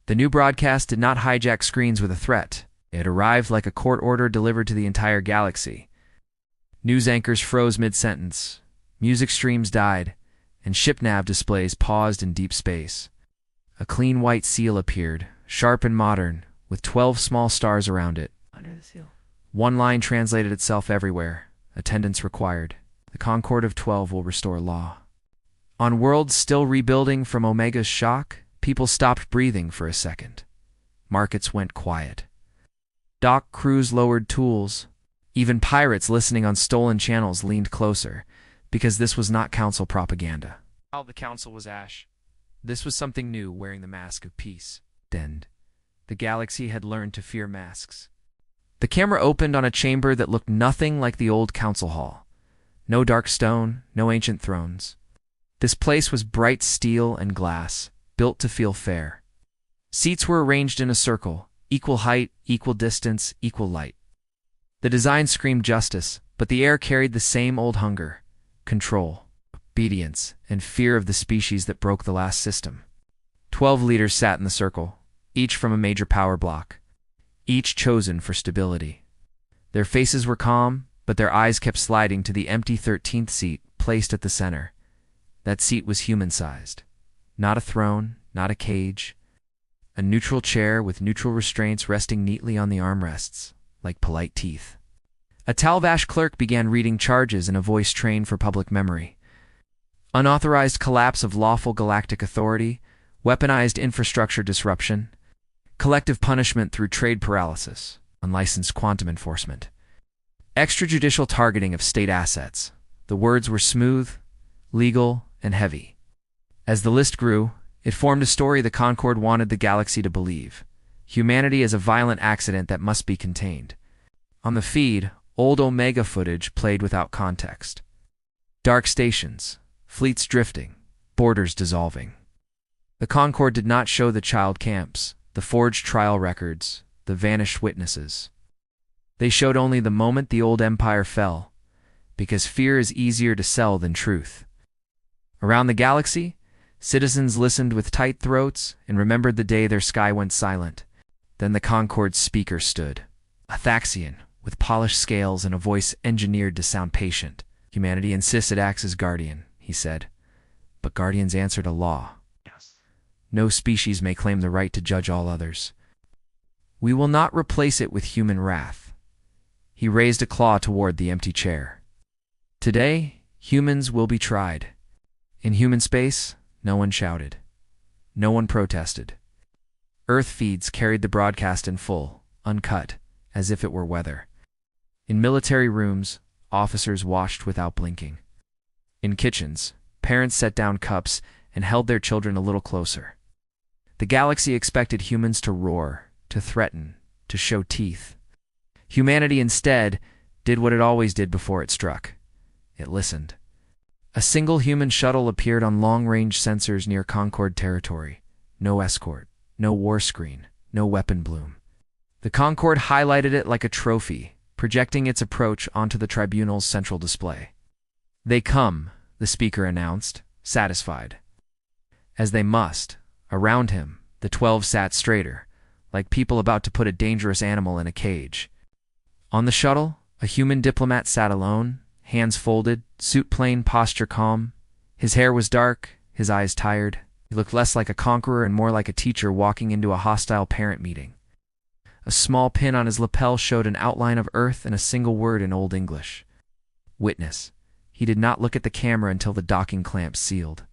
The new broadcast did not hijack screens with a threat. It arrived like a court order delivered to the entire galaxy. News anchors froze mid-sentence, music streams died, and ship nav displays paused in deep space. A clean white seal appeared, sharp and modern, with 12 small stars around it. Under the seal. One line translated itself everywhere. Attendance required. The Concord of 12 will restore law. On worlds still rebuilding from Omega's shock, people stopped breathing for a second. Markets went quiet. Dock crews lowered tools. Even pirates listening on stolen channels leaned closer, because this was not council propaganda. All the council was ash. This was something new, wearing the mask of peace. Dend. The galaxy had learned to fear masks. The camera opened on a chamber that looked nothing like the old council hall. No dark stone, no ancient thrones. This place was bright steel and glass, built to feel fair. Seats were arranged in a circle, equal height, equal distance, equal light. The design screamed justice, but the air carried the same old hunger, control, obedience, and fear of the species that broke the last system. 12 leaders sat in the circle, each from a major power block, each chosen for stability. Their faces were calm, but their eyes kept sliding to the empty 13th seat placed at the center. That seat was human-sized. Not a throne, not a cage. A neutral chair with neutral restraints resting neatly on the armrests, like polite teeth. A Talvash clerk began reading charges in a voice trained for public memory. Unauthorized collapse of lawful galactic authority, weaponized infrastructure disruption, collective punishment through trade paralysis, unlicensed quantum enforcement, extrajudicial targeting of state assets. The words were smooth, legal, and heavy. As the list grew, it formed a story the Concord wanted the galaxy to believe. Humanity is a violent accident that must be contained. On the feed, old Omega footage played without context. Dark stations, fleets drifting, borders dissolving. The Concord did not show the child camps, the forged trial records, the vanished witnesses. They showed only the moment the old empire fell, because fear is easier to sell than truth. Around the galaxy, citizens listened with tight throats and remembered the day their sky went silent. Then the Concord's speaker stood, a Thaxian, with polished scales and a voice engineered to sound patient. Humanity insists it acts as guardian, he said. But guardians answered a law. Yes. No species may claim the right to judge all others. We will not replace it with human wrath. He raised a claw toward the empty chair. Today, humans will be tried. In human space, no one shouted. No one protested. Earth feeds carried the broadcast in full, uncut, as if it were weather. In military rooms, officers watched without blinking. In kitchens, parents set down cups and held their children a little closer. The galaxy expected humans to roar, to threaten, to show teeth. Humanity instead did what it always did before it struck. It listened. A single human shuttle appeared on long-range sensors near Concord territory. No escort, no war screen, no weapon bloom. The Concord highlighted it like a trophy, projecting its approach onto the tribunal's central display. They come, the speaker announced, satisfied. As they must, around him, the 12 sat straighter, like people about to put a dangerous animal in a cage. On the shuttle, a human diplomat sat alone, hands folded, suit plain, posture calm. His hair was dark, his eyes tired. He looked less like a conqueror and more like a teacher walking into a hostile parent meeting. A small pin on his lapel showed an outline of Earth and a single word in Old English. Witness. He did not look at the camera until the docking clamps sealed.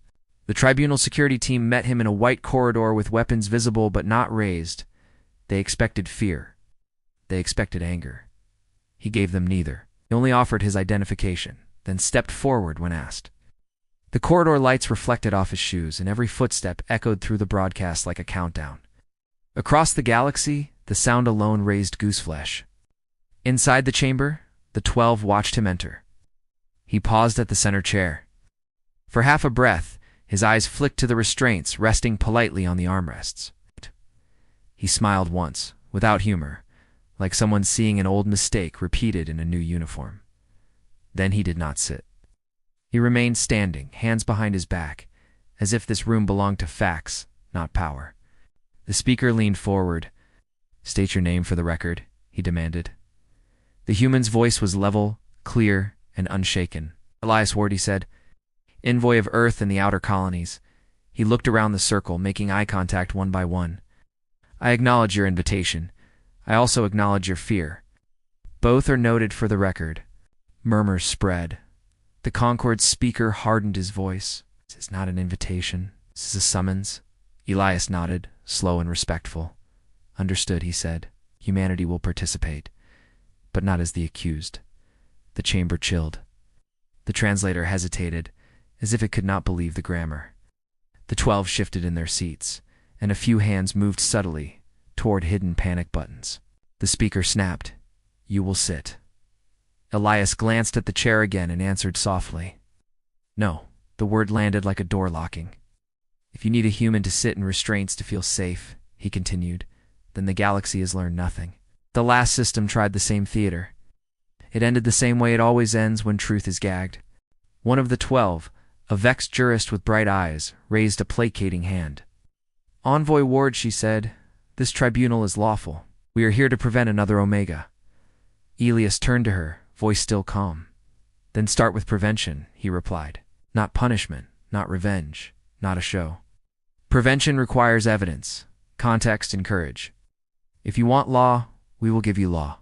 The tribunal security team met him in a white corridor with weapons visible but not raised. They expected fear. They expected anger. He gave them neither. He only offered his identification, then stepped forward when asked. The corridor lights reflected off his shoes, and every footstep echoed through the broadcast like a countdown. Across the galaxy, the sound alone raised gooseflesh. Inside the chamber, the 12 watched him enter. He paused at the center chair. For half a breath, his eyes flicked to the restraints resting politely on the armrests. He smiled once, without humor, like someone seeing an old mistake repeated in a new uniform. Then he did not sit. He remained standing, hands behind his back, as if this room belonged to facts, not power. The speaker leaned forward. "State your name for the record," he demanded. The human's voice was level, clear, and unshaken. "Elias Ward," he said, "envoy of Earth and the outer colonies." He looked around the circle, making eye contact one by one. "I acknowledge your invitation. I also acknowledge your fear. Both are noted for the record." Murmurs spread. The Concord speaker hardened his voice. "This is not an invitation. This is a summons." Elias nodded, slow and respectful. "Understood," he said. "Humanity will participate, but not as the accused." The chamber chilled. The translator hesitated, as if it could not believe the grammar. The 12 shifted in their seats, and a few hands moved subtly toward hidden panic buttons. The speaker snapped, "You will sit." Elias glanced at the chair again and answered softly. "No." The word landed like a door locking. "If you need a human to sit in restraints to feel safe," he continued, "then the galaxy has learned nothing. The last system tried the same theater. It ended the same way it always ends when truth is gagged." One of the 12, a vexed jurist with bright eyes, raised a placating hand. "Envoy Ward," she said, "this tribunal is lawful. We are here to prevent another Omega." Elias turned to her, voice still calm. "Then start with prevention," he replied. "Not punishment, not revenge, not a show. Prevention requires evidence, context, and courage. If you want law, we will give you law."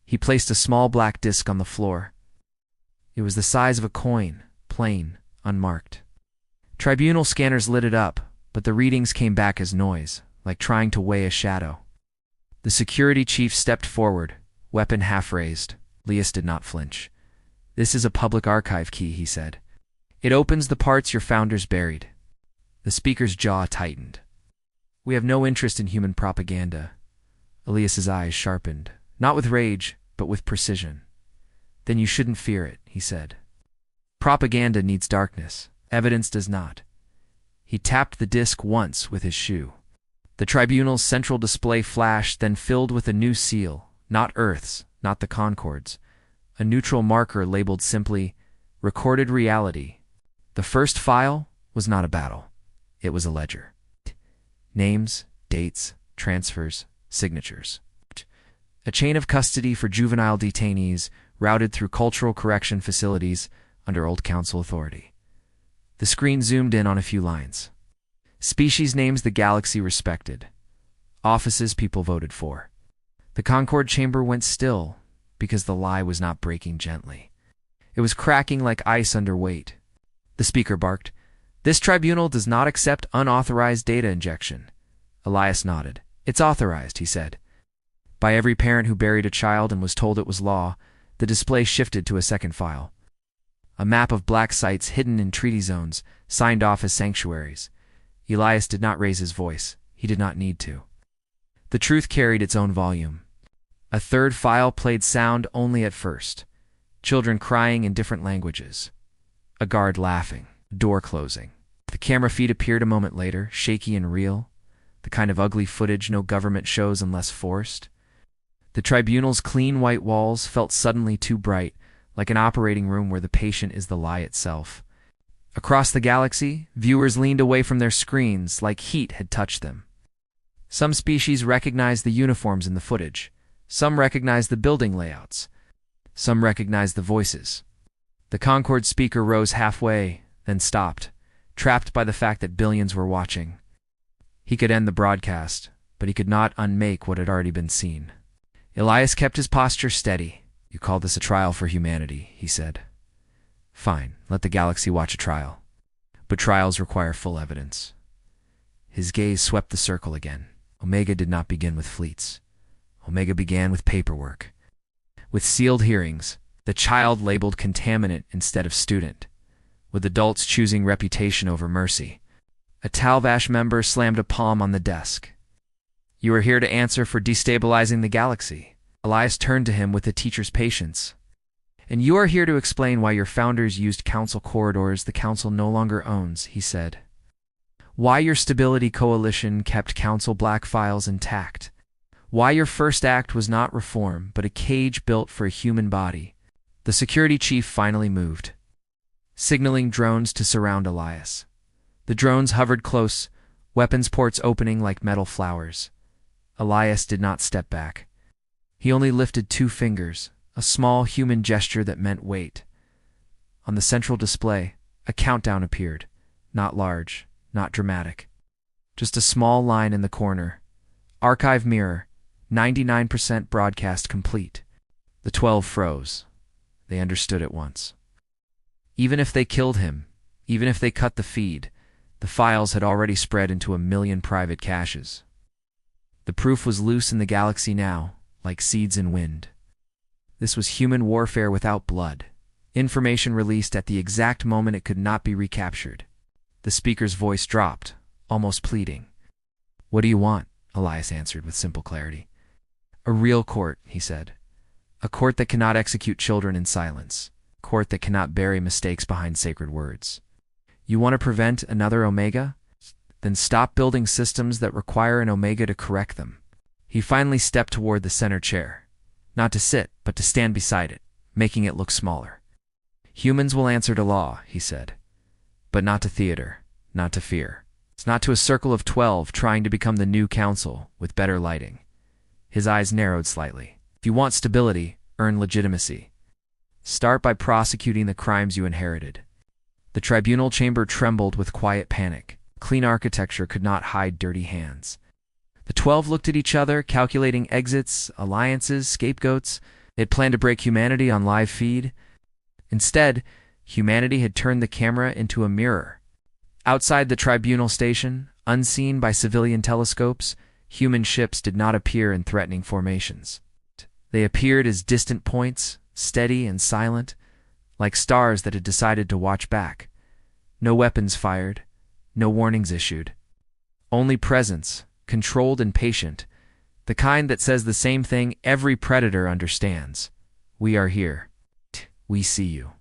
He placed a small black disc on the floor. It was the size of a coin, plain, unmarked. Tribunal scanners lit it up, but the readings came back as noise, like trying to weigh a shadow. The security chief stepped forward, weapon half raised. Elias did not flinch. "This is a public archive key," he said. "It opens the parts your founders buried." The speaker's jaw tightened. "We have no interest in human propaganda." Elias's eyes sharpened, not with rage, but with precision. "Then you shouldn't fear it," he said. "Propaganda needs darkness. Evidence does not." He tapped the disc once with his shoe. The tribunal's central display flashed, then filled with a new seal, not Earth's, not the Concord's, a neutral marker labeled simply, "Recorded Reality." The first file was not a battle. It was a ledger. Names, dates, transfers, signatures. A chain of custody for juvenile detainees routed through cultural correction facilities under old council authority. The screen zoomed in on a few lines. Species names the galaxy respected. Offices people voted for. The Concord chamber went still because the lie was not breaking gently. It was cracking like ice under weight. The speaker barked, "This tribunal does not accept unauthorized data injection." Elias nodded. "It's authorized," he said. By every parent who buried a child and was told it was law, the display shifted to a second file. A map of black sites hidden in treaty zones, signed off as sanctuaries. Elias did not raise his voice. He did not need to. The truth carried its own volume. A third file played sound only at first. Children crying in different languages. A guard laughing. A door closing. The camera feed appeared a moment later, shaky and real. The kind of ugly footage no government shows unless forced. The tribunal's clean white walls felt suddenly too bright, like an operating room where the patient is the lie itself. Across the galaxy, viewers leaned away from their screens like heat had touched them. Some species recognized the uniforms in the footage. Some recognized the building layouts. Some recognized the voices. The Concord speaker rose halfway, then stopped, trapped by the fact that billions were watching. He could end the broadcast, but he could not unmake what had already been seen. Elias kept his posture steady. "You call this a trial for humanity," he said. "Fine, let the galaxy watch a trial. But trials require full evidence." His gaze swept the circle again. Omega did not begin with fleets. Omega began with paperwork. With sealed hearings, the child labeled contaminant instead of student. With adults choosing reputation over mercy. A Talvash member slammed a palm on the desk. "You are here to answer for destabilizing the galaxy." Elias turned to him with a teacher's patience. "And you are here to explain why your founders used council corridors the council no longer owns," he said. "Why your stability coalition kept council black files intact. Why your first act was not reform, but a cage built for a human body." The security chief finally moved, signaling drones to surround Elias. The drones hovered close, weapons ports opening like metal flowers. Elias did not step back. He only lifted 2 fingers, a small human gesture that meant wait. On the central display, a countdown appeared, not large, not dramatic. Just a small line in the corner. Archive mirror, 99% broadcast complete. The 12 froze. They understood at once. Even if they killed him, even if they cut the feed, the files had already spread into 1 million private caches. The proof was loose in the galaxy now, like seeds in wind. This was human warfare without blood. Information released at the exact moment it could not be recaptured. The speaker's voice dropped, almost pleading. "What do you want?" Elias answered with simple clarity. "A real court," he said. "A court that cannot execute children in silence. A court that cannot bury mistakes behind sacred words. You want to prevent another Omega? Then stop building systems that require an Omega to correct them." He finally stepped toward the center chair. Not to sit, but to stand beside it, making it look smaller. "Humans will answer to law," he said. "But not to theater, not to fear. It's not to a circle of 12 trying to become the new council with better lighting." His eyes narrowed slightly. "If you want stability, earn legitimacy. Start by prosecuting the crimes you inherited." The tribunal chamber trembled with quiet panic. Clean architecture could not hide dirty hands. The 12 looked at each other, calculating exits, alliances, scapegoats. They had planned to break humanity on live feed. Instead, humanity had turned the camera into a mirror. Outside the tribunal station, unseen by civilian telescopes, human ships did not appear in threatening formations. They appeared as distant points, steady and silent, like stars that had decided to watch back. No weapons fired, no warnings issued. Only presence, controlled and patient, the kind that says the same thing every predator understands. "We are here. We see you."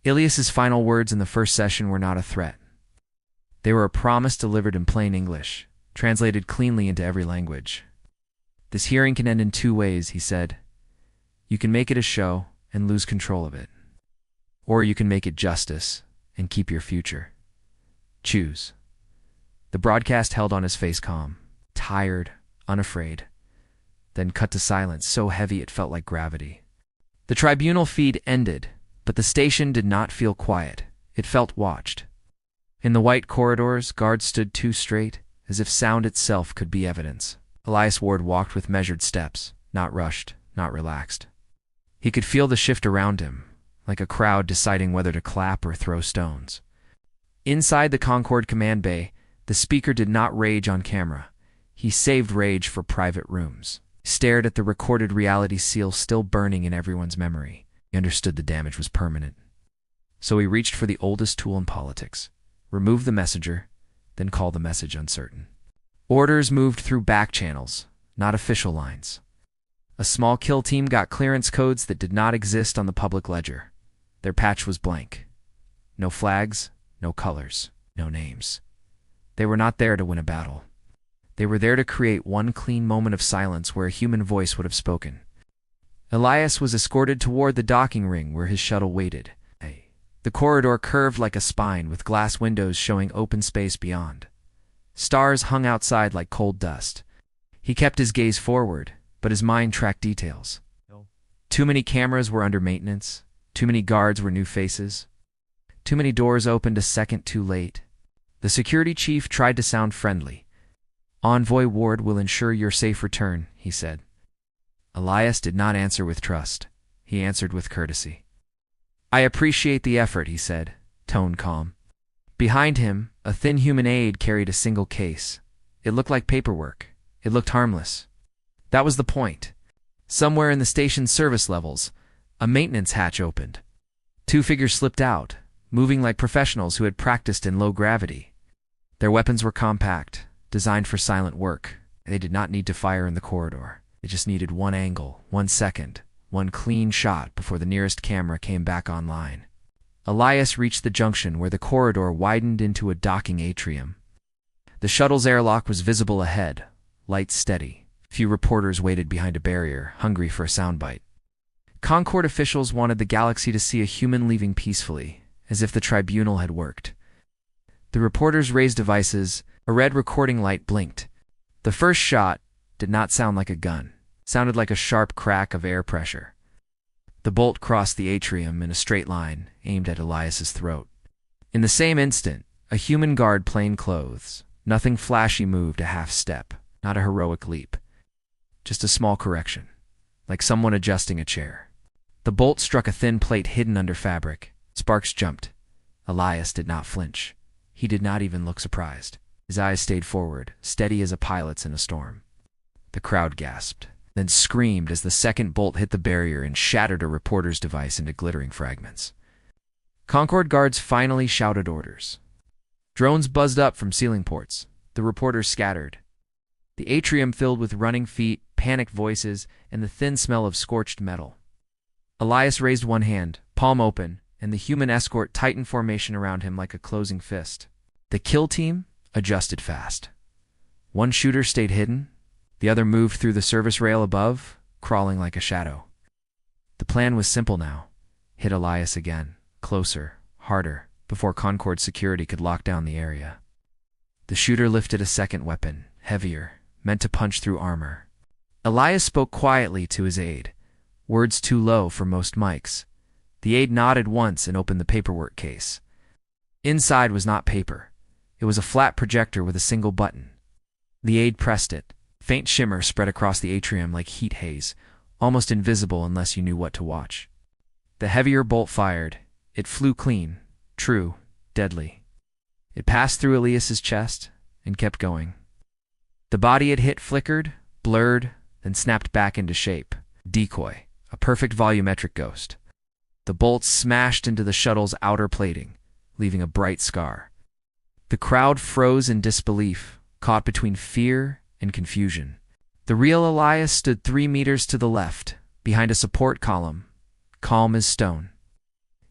Ilias's final words in the first session were not a threat. They were a promise delivered in plain English, translated cleanly into every language. "This hearing can end in 2 ways," he said. "You can make it a show and lose control of it. Or you can make it justice and keep your future. Choose." The broadcast held on his face calm, tired, unafraid, then cut to silence so heavy it felt like gravity. The tribunal feed ended, but the station did not feel quiet. It felt watched. In the white corridors, guards stood too straight, as if sound itself could be evidence. Elias Ward walked with measured steps, not rushed, not relaxed. He could feel the shift around him, like a crowd deciding whether to clap or throw stones. Inside the Concord command bay, the speaker did not rage on camera. He saved rage for private rooms. He stared at the recorded reality seal still burning in everyone's memory. He understood the damage was permanent. So he reached for the oldest tool in politics. Remove the messenger, then call the message uncertain. Orders moved through back channels, not official lines. A small kill team got clearance codes that did not exist on the public ledger. Their patch was blank. No flags, no colors, no names. They were not there to win a battle. They were there to create one clean moment of silence where a human voice would have spoken. Elias was escorted toward the docking ring where his shuttle waited. The corridor curved like a spine with glass windows showing open space beyond. Stars hung outside like cold dust. He kept his gaze forward, but his mind tracked details. Too many cameras were under maintenance. Too many guards were new faces. Too many doors opened a second too late. The security chief tried to sound friendly. "Envoy Ward will ensure your safe return," he said. Elias did not answer with trust. He answered with courtesy. "I appreciate the effort," he said, tone calm. Behind him, a thin human aide carried a single case. It looked like paperwork. It looked harmless. That was the point. Somewhere in the station's service levels, a maintenance hatch opened. 2 figures slipped out, moving like professionals who had practiced in low gravity. Their weapons were compact, designed for silent work. They did not need to fire in the corridor. They just needed 1 angle, 1 second, 1 clean shot before the nearest camera came back online. Elias reached the junction where the corridor widened into a docking atrium. The shuttle's airlock was visible ahead, lights steady. Few reporters waited behind a barrier, hungry for a soundbite. Concord officials wanted the galaxy to see a human leaving peacefully, as if the tribunal had worked. The reporters raised devices, A red recording light blinked. The first shot did not sound like a gun. It sounded like a sharp crack of air pressure. The bolt crossed the atrium in a straight line, aimed at Elias's throat. In the same instant, a human guard plain clothes. Nothing flashy moved a half step, not a heroic leap. Just a small correction, like someone adjusting a chair. The bolt struck a thin plate hidden under fabric. Sparks jumped. Elias did not flinch. He did not even look surprised. His eyes stayed forward, steady as a pilot's in a storm. The crowd gasped, then screamed as the second bolt hit the barrier and shattered a reporter's device into glittering fragments. Concord guards finally shouted orders. Drones buzzed up from ceiling ports. The reporters scattered. The atrium filled with running feet, panicked voices, and the thin smell of scorched metal. Elias raised one hand, palm open, and the human escort tightened formation around him like a closing fist. The kill team adjusted fast. One shooter stayed hidden. The other moved through the service rail above, crawling like a shadow. The plan was simple now. Hit Elias again, closer, harder, before Concord security could lock down the area. The shooter lifted a second weapon, heavier, meant to punch through armor. Elias spoke quietly to his aide, words too low for most mics. The aide nodded once and opened the paperwork case. Inside was not paper. It was a flat projector with a single button. The aide pressed it. Faint shimmer spread across the atrium like heat haze, almost invisible unless you knew what to watch. The heavier bolt fired. It flew clean, true, deadly. It passed through Elias's chest and kept going. The body it hit flickered, blurred, then snapped back into shape. Decoy, a perfect volumetric ghost. The bolts smashed into the shuttle's outer plating, leaving a bright scar. The crowd froze in disbelief, caught between fear and confusion. The real Elias stood 3 meters to the left, behind a support column, calm as stone.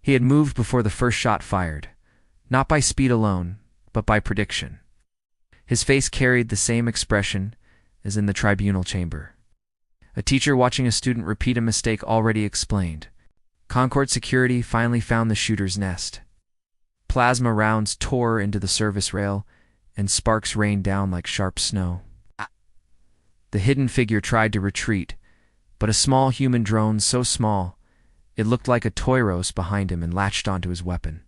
He had moved before the first shot fired, not by speed alone, but by prediction. His face carried the same expression as in the tribunal chamber. A teacher watching a student repeat a mistake already explained. Concord security finally found the shooter's nest. Plasma rounds tore into the service rail, and sparks rained down like sharp snow. The hidden figure tried to retreat, but a small human drone so small, it looked like a toy roast behind him and latched onto his weapon.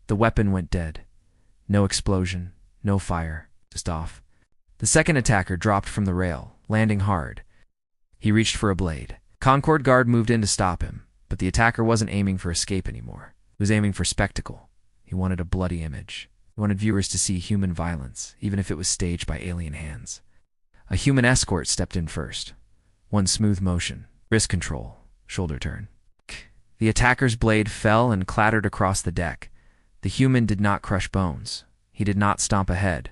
The weapon went dead. No explosion, no fire, just off. The second attacker dropped from the rail, landing hard. He reached for a blade. Concord guard moved in to stop him, but the attacker wasn't aiming for escape anymore. He was aiming for spectacle. He wanted a bloody image. He wanted viewers to see human violence, even if it was staged by alien hands. A human escort stepped in first. One smooth motion, wrist control, shoulder turn. The attacker's blade fell and clattered across the deck. The human did not crush bones. He did not stomp ahead.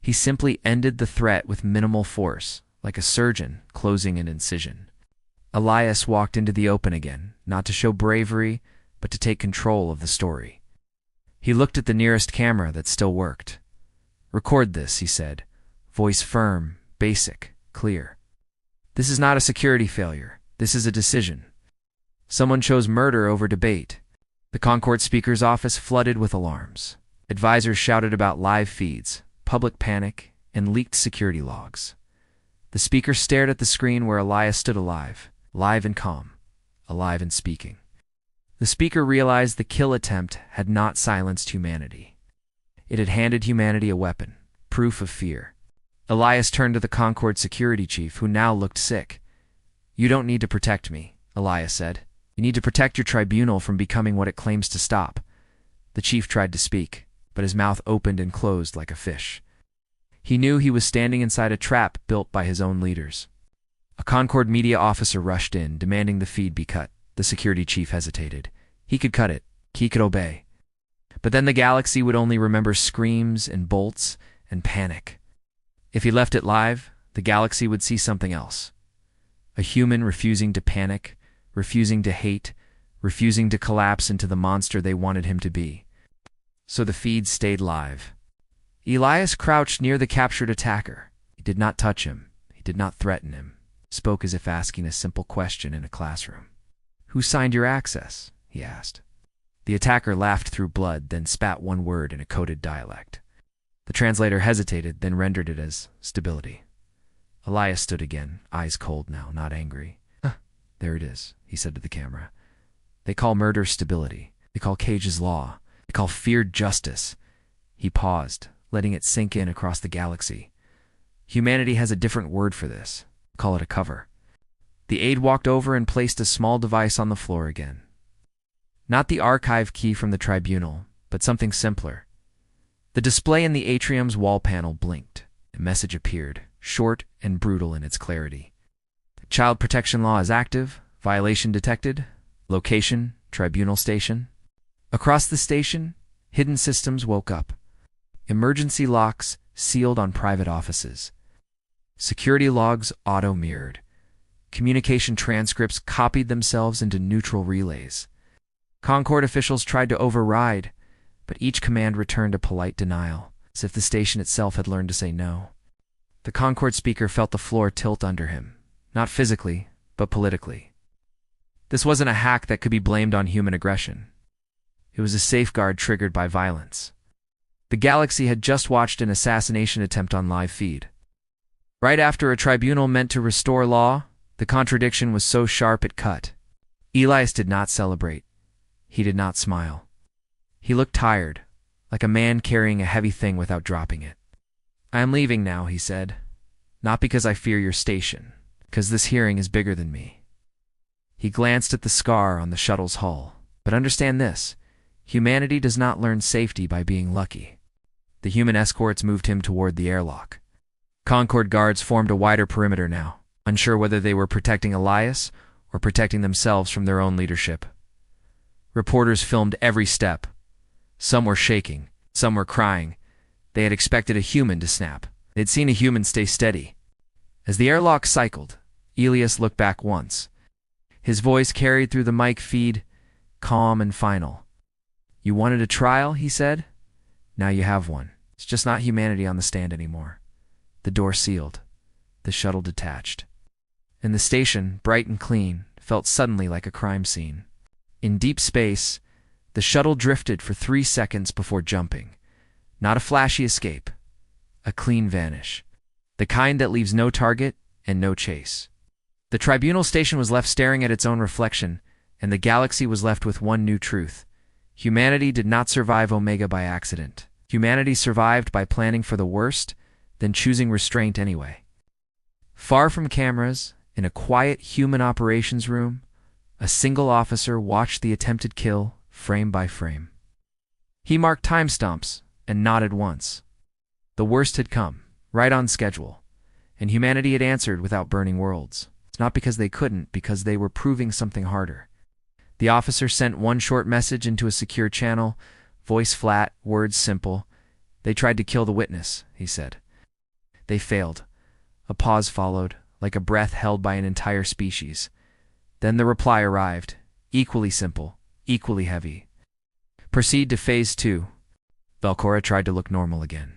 He simply ended the threat with minimal force, like a surgeon closing an incision. Elias walked into the open again, not to show bravery, but to take control of the story. He looked at the nearest camera that still worked. "Record this," he said, voice firm, basic, clear. "This is not a security failure. This is a decision. Someone chose murder over debate." The Concord speaker's office flooded with alarms. Advisors shouted about live feeds, public panic, and leaked security logs. The speaker stared at the screen where Elias stood alive and calm, alive and speaking. The speaker realized the kill attempt had not silenced humanity. It had handed humanity a weapon, proof of fear. Elias turned to the Concord security chief, who now looked sick. "You don't need to protect me," Elias said. "You need to protect your tribunal from becoming what it claims to stop." The chief tried to speak, but his mouth opened and closed like a fish. He knew he was standing inside a trap built by his own leaders. A Concord media officer rushed in, demanding the feed be cut. The security chief hesitated. He could cut it. He could obey. But then the galaxy would only remember screams and bolts and panic. If he left it live, the galaxy would see something else. A human refusing to panic, refusing to hate, refusing to collapse into the monster they wanted him to be. So the feed stayed live. Elias crouched near the captured attacker. He did not touch him. He did not threaten him. Spoke as if asking a simple question in a classroom. "Who signed your access?" he asked. The attacker laughed through blood, then spat one word in a coded dialect. The translator hesitated, then rendered it as stability. Elias stood again, eyes cold now, not angry. There it is, he said to the camera. They call murder stability. They call cages law. They call fear justice. He paused, letting it sink in across the galaxy. Humanity has a different word for this. Call it a cover. The aide walked over and placed a small device on the floor again. Not the archive key from the tribunal, but something simpler. The display in the atrium's wall panel blinked. A message appeared, short and brutal in its clarity. Child protection law is active. Violation detected. Location, tribunal station. Across the station, hidden systems woke up. Emergency locks sealed on private offices. Security logs auto-mirrored. Communication transcripts copied themselves into neutral relays. Concord officials tried to override, but each command returned a polite denial, as if the station itself had learned to say no. The Concord speaker felt the floor tilt under him, not physically, but politically. This wasn't a hack that could be blamed on human aggression. It was a safeguard triggered by violence. The galaxy had just watched an assassination attempt on live feed. Right after a tribunal meant to restore law, the contradiction was so sharp it cut. Elias did not celebrate. He did not smile. He looked tired, like a man carrying a heavy thing without dropping it. I am leaving now, he said. Not because I fear your station, because this hearing is bigger than me. He glanced at the scar on the shuttle's hull. But understand this, humanity does not learn safety by being lucky. The human escorts moved him toward the airlock. Concord guards formed a wider perimeter now, unsure whether they were protecting Elias or protecting themselves from their own leadership. Reporters filmed every step. Some were shaking, some were crying. They had expected a human to snap. They had seen a human stay steady. As the airlock cycled, Elias looked back once. His voice carried through the mic feed, calm and final. You wanted a trial, he said. Now you have one. It's just not humanity on the stand anymore. The door sealed. The shuttle detached. And the station, bright and clean, felt suddenly like a crime scene. In deep space, the shuttle drifted for 3 seconds before jumping. Not a flashy escape. A clean vanish. The kind that leaves no target and no chase. The tribunal station was left staring at its own reflection, and the galaxy was left with one new truth. Humanity did not survive Omega by accident. Humanity survived by planning for the worst, then choosing restraint anyway. Far from cameras, in a quiet human operations room, a single officer watched the attempted kill, frame by frame. He marked timestamps and nodded once. The worst had come, right on schedule, and humanity had answered without burning worlds. It's not because they couldn't, because they were proving something harder. The officer sent one short message into a secure channel, voice flat, words simple. They tried to kill the witness, he said. They failed. A pause followed, like a breath held by an entire species. Then the reply arrived, equally simple, equally heavy. Proceed to Phase 2. Vel'Kora tried to look normal again.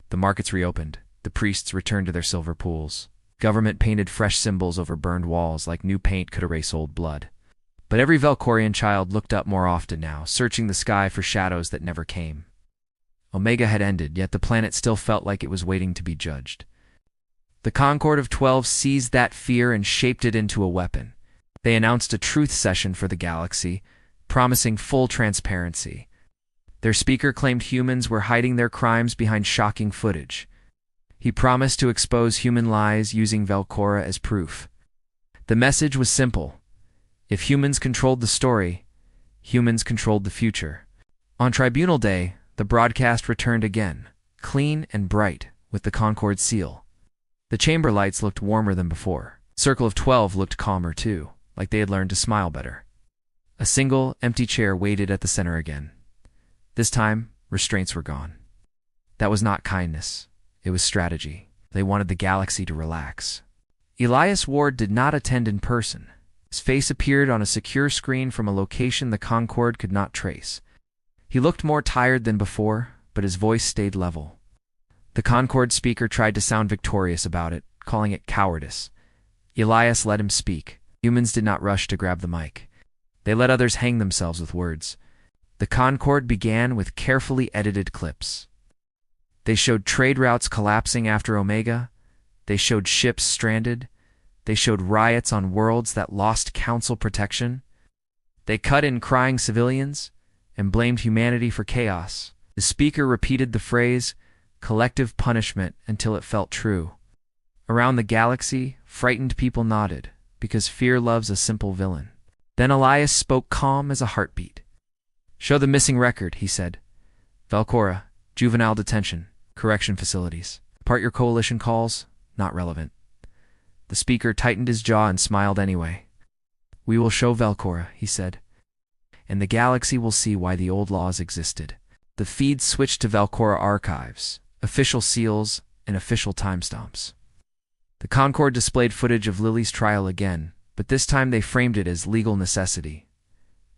The markets reopened. The priests returned to their silver pools. Government painted fresh symbols over burned walls like new paint could erase old blood. But every Vel'Korian child looked up more often now, searching the sky for shadows that never came. Omega had ended, yet the planet still felt like it was waiting to be judged. The Concord of 12 seized that fear and shaped it into a weapon. They announced a truth session for the galaxy, promising full transparency. Their speaker claimed humans were hiding their crimes behind shocking footage. He promised to expose human lies using Vel'Kora as proof. The message was simple. If humans controlled the story, humans controlled the future. On Tribunal Day, the broadcast returned again, clean and bright, with the Concord seal. The chamber lights looked warmer than before. Circle of 12 looked calmer too, like they had learned to smile better. A single, empty chair waited at the center again. This time, restraints were gone. That was not kindness. It was strategy. They wanted the galaxy to relax. Elias Ward did not attend in person. His face appeared on a secure screen from a location the Concord could not trace. He looked more tired than before, but his voice stayed level. The Concord speaker tried to sound victorious about it, calling it cowardice. Elias let him speak. Humans did not rush to grab the mic. They let others hang themselves with words. The Concord began with carefully edited clips. They showed trade routes collapsing after Omega. They showed ships stranded. They showed riots on worlds that lost council protection. They cut in crying civilians and blamed humanity for chaos. The speaker repeated the phrase, collective punishment, until it felt true. Around the galaxy, frightened people nodded, because fear loves a simple villain. Then Elias spoke calm as a heartbeat. "Show the missing record," he said. "Vel'Kora, juvenile detention, correction facilities. Part your coalition calls, not relevant." The speaker tightened his jaw and smiled anyway. "We will show Vel'Kora," he said, "and the galaxy will see why the old laws existed." The feed switched to Vel'Kora archives, official seals, and official timestamps. The Concord displayed footage of Lily's trial again, but this time they framed it as legal necessity.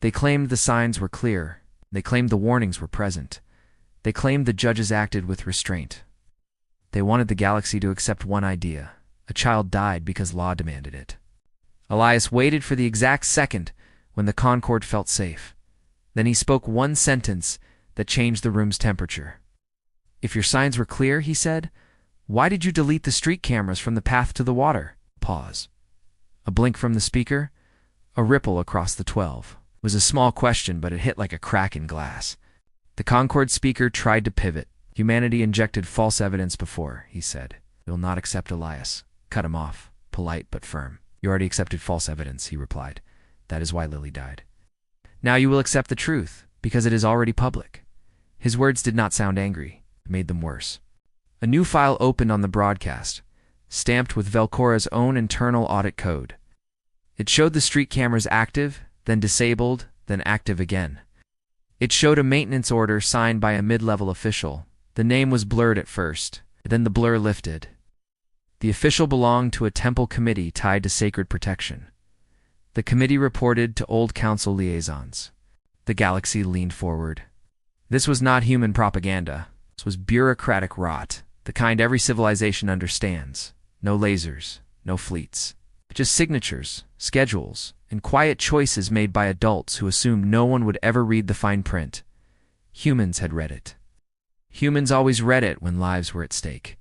They claimed the signs were clear. They claimed the warnings were present. They claimed the judges acted with restraint. They wanted the galaxy to accept one idea. A child died because law demanded it. Elias waited for the exact second when the Concord felt safe. Then he spoke one sentence that changed the room's temperature. "If your signs were clear," he said, "why did you delete the street cameras from the path to the water?" Pause. A blink from the speaker, a ripple across the 12. It was a small question, but it hit like a crack in glass. The Concord speaker tried to pivot. "Humanity injected false evidence before," he said. "We will not accept Elias." Cut him off, polite but firm. "You already accepted false evidence," he replied. "That is why Lily died. Now you will accept the truth, because it is already public." His words did not sound angry. It made them worse. A new file opened on the broadcast, stamped with Vel'Kora's own internal audit code. It showed the street cameras active, then disabled, then active again. It showed a maintenance order signed by a mid-level official. The name was blurred at first, then the blur lifted. The official belonged to a temple committee tied to sacred protection. The committee reported to old council liaisons. The galaxy leaned forward. This was not human propaganda. This was bureaucratic rot, the kind every civilization understands. No lasers, no fleets. Just signatures, schedules, and quiet choices made by adults who assumed no one would ever read the fine print. Humans had read it. Humans always read it when lives were at stake.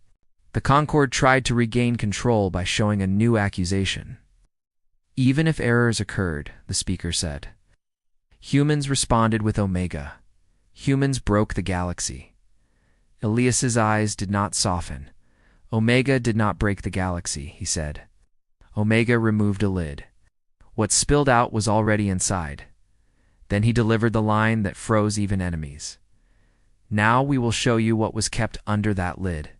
The Concord tried to regain control by showing a new accusation. "Even if errors occurred," the speaker said. "Humans responded with Omega. Humans broke the galaxy." Elias's eyes did not soften. "Omega did not break the galaxy," he said. Omega removed a lid. What spilled out was already inside. Then he delivered the line that froze even enemies. "Now we will show you what was kept under that lid."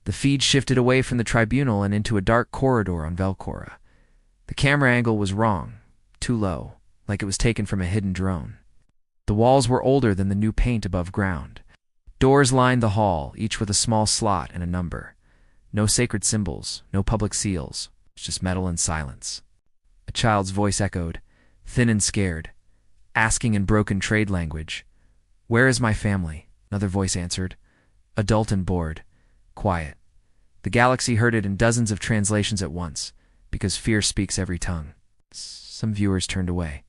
The feed shifted away from the tribunal and into a dark corridor on Vel'Kora. The camera angle was wrong, too low, like it was taken from a hidden drone. The walls were older than the new paint above ground. Doors lined the hall, each with a small slot and a number. No sacred symbols, no public seals, just metal and silence. A child's voice echoed, thin and scared, asking in broken trade language, "Where is my family?" Another voice answered, adult and bored, quiet. The galaxy heard it in dozens of translations at once, because fear speaks every tongue. Some viewers turned away.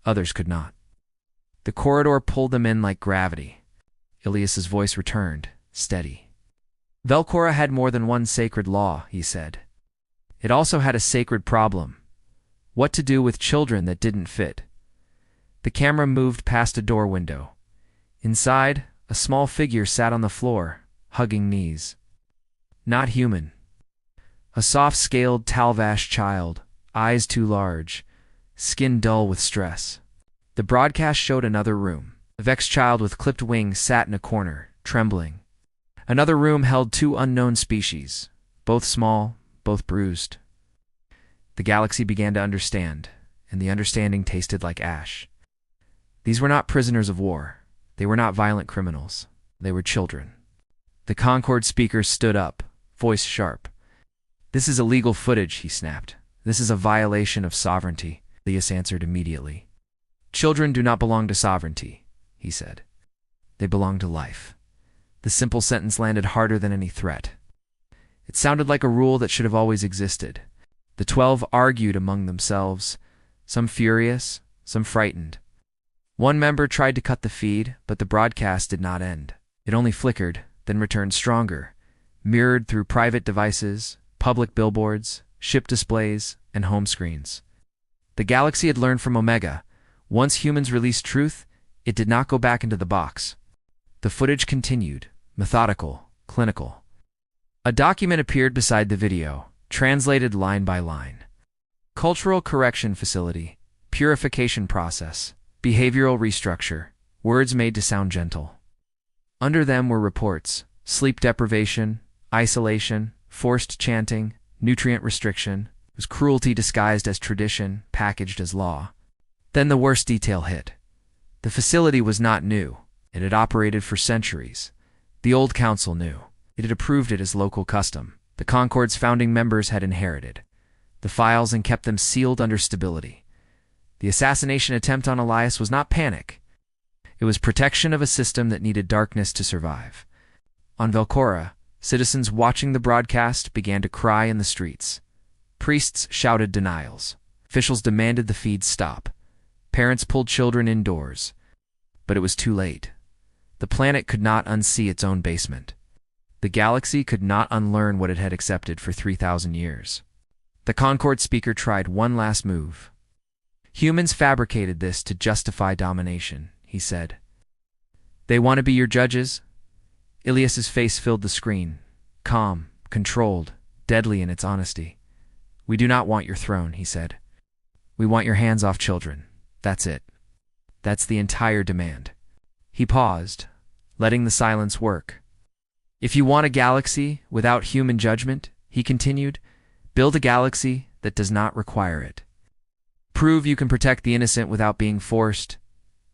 Others could not. The corridor pulled them in like gravity. Elias's voice returned, steady. "Vel'Kora had more than one sacred law," he said. "It also had a sacred problem. What to do with children that didn't fit." The camera moved past a door window. Inside, a small figure sat on the floor, hugging knees. Not human. A soft-scaled Talvash child, eyes too large, skin dull with stress. The broadcast showed another room. A vexed child with clipped wings sat in a corner, trembling. Another room held two unknown species, both small, both bruised. The galaxy began to understand, and the understanding tasted like ash. These were not prisoners of war. They were not violent criminals. They were children. The Concord speaker stood up, voice sharp. "This is illegal footage," he snapped. "This is a violation of sovereignty." Elias answered immediately. "Children do not belong to sovereignty," he said. "They belong to life." The simple sentence landed harder than any threat. It sounded like a rule that should have always existed. The 12 argued among themselves, some furious, some frightened. One member tried to cut the feed, but the broadcast did not end. It only flickered, then returned stronger, mirrored through private devices, public billboards, ship displays, and home screens. The galaxy had learned from Omega. Once humans released truth, it did not go back into the box. The footage continued, methodical, clinical. A document appeared beside the video, translated line by line. Cultural correction facility, purification process, behavioral restructure, words made to sound gentle. Under them were reports: sleep deprivation, isolation, forced chanting, nutrient restriction. It was cruelty disguised as tradition, packaged as law. Then the worst detail hit. The facility was not new. It had operated for centuries. The old council knew. It had approved it as local custom. The Concord's founding members had inherited the files and kept them sealed under stability. The assassination attempt on Elias was not panic. It was protection of a system that needed darkness to survive. On Vel'Kora, citizens watching the broadcast began to cry in the streets. Priests shouted denials. Officials demanded the feed stop. Parents pulled children indoors. But it was too late. The planet could not unsee its own basement. The galaxy could not unlearn what it had accepted for 3,000 years. The Concord speaker tried one last move. Humans fabricated this to justify domination, he said. They want to be your judges? Ilias's face filled the screen, calm, controlled, deadly in its honesty. We do not want your throne, he said. We want your hands off children. That's it. That's the entire demand. He paused, letting the silence work. If you want a galaxy without human judgment, he continued, build a galaxy that does not require it. Prove you can protect the innocent without being forced.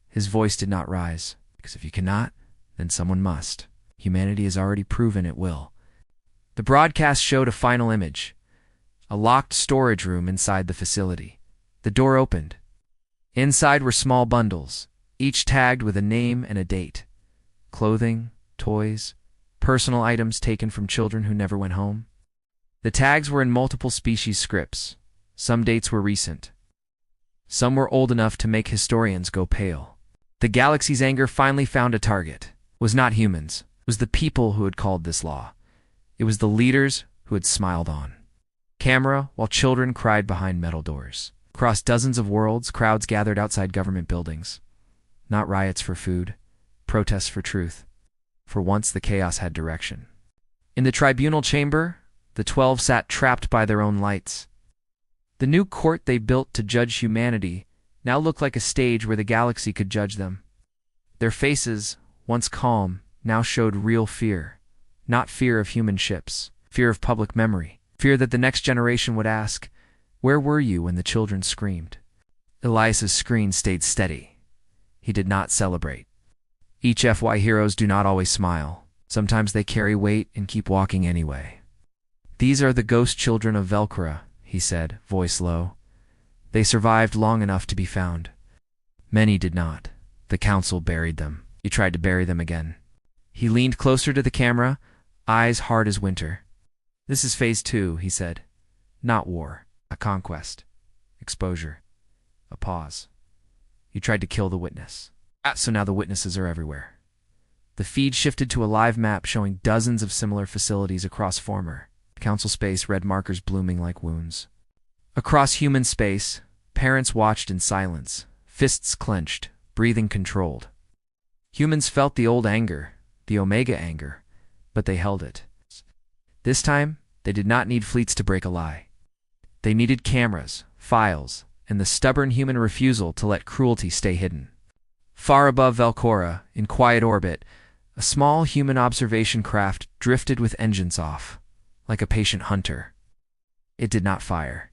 His voice did not rise, because if you cannot, then someone must. Humanity has already proven it will. The broadcast showed a final image. A locked storage room inside the facility. The door opened. Inside were small bundles, each tagged with a name and a date. Clothing, toys, personal items taken from children who never went home. The tags were in multiple species scripts. Some dates were recent. Some were old enough to make historians go pale. The galaxy's anger finally found a target. It was not humans. It was the people who had called this law. It was the leaders who had smiled on camera while children cried behind metal doors. Across dozens of worlds, crowds gathered outside government buildings. Not riots for food, protests for truth. For once, the chaos had direction. In the tribunal chamber, the 12 sat trapped by their own lights. The new court they built to judge humanity now looked like a stage where the galaxy could judge them. Their faces, once calm, now showed real fear. Not fear of human ships, fear of public memory, fear that the next generation would ask, where were you when the children screamed? Elias's screen stayed steady. He did not celebrate. HFY heroes do not always smile. Sometimes they carry weight and keep walking anyway. These are the ghost children of Vel'Kora, he said, voice low. They survived long enough to be found. Many did not. The council buried them. He tried to bury them again. He leaned closer to the camera, eyes hard as winter. This is phase 2, he said. Not war. A conquest. Exposure. A pause. You tried to kill the witness. So now the witnesses are everywhere. The feed shifted to a live map showing dozens of similar facilities across former council space, red markers blooming like wounds. Across human space, parents watched in silence, fists clenched, breathing controlled. Humans felt the old anger, the Omega anger, but they held it. This time, they did not need fleets to break a lie. They needed cameras, files, and the stubborn human refusal to let cruelty stay hidden. Far above Vel'Kora, in quiet orbit, a small human observation craft drifted with engines off, like a patient hunter. It did not fire.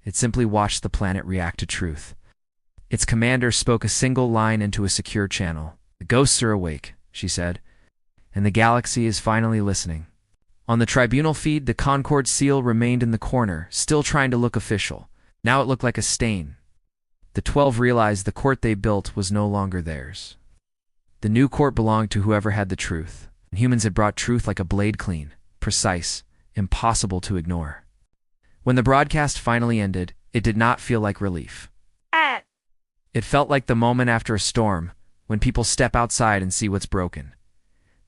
It simply watched the planet react to truth. Its commander spoke a single line into a secure channel. The ghosts are awake, she said, and the galaxy is finally listening. On the tribunal feed, the Concord seal remained in the corner, still trying to look official. Now it looked like a stain. The 12 realized the court they built was no longer theirs. The new court belonged to whoever had the truth. Humans had brought truth like a blade clean, precise, impossible to ignore. When the broadcast finally ended, it did not feel like relief. It felt like the moment after a storm, when people step outside and see what's broken.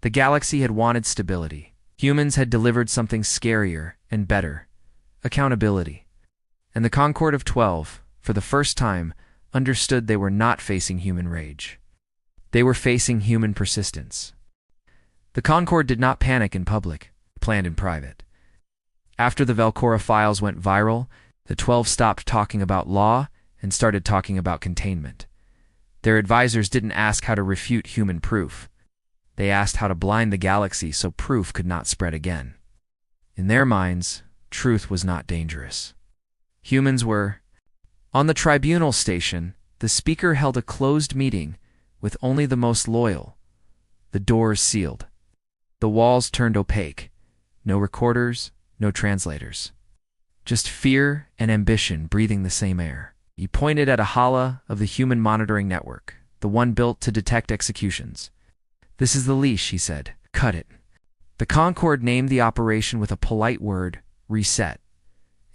The galaxy had wanted stability. Humans had delivered something scarier and better: accountability. And the Concord of 12, for the first time, understood they were not facing human rage. They were facing human persistence. The Concord did not panic in public, planned in private. After the Vel'Kora files went viral, the 12 stopped talking about law and started talking about containment. Their advisors didn't ask how to refute human proof. They asked how to blind the galaxy so proof could not spread again. In their minds, truth was not dangerous. Humans were. On the tribunal station, the speaker held a closed meeting with only the most loyal. The doors sealed. The walls turned opaque. No recorders, no translators. Just fear and ambition breathing the same air. He pointed at a hala of the human monitoring network, the one built to detect executions. "This is the leash," he said. "Cut it." The Concord named the operation with a polite word: reset.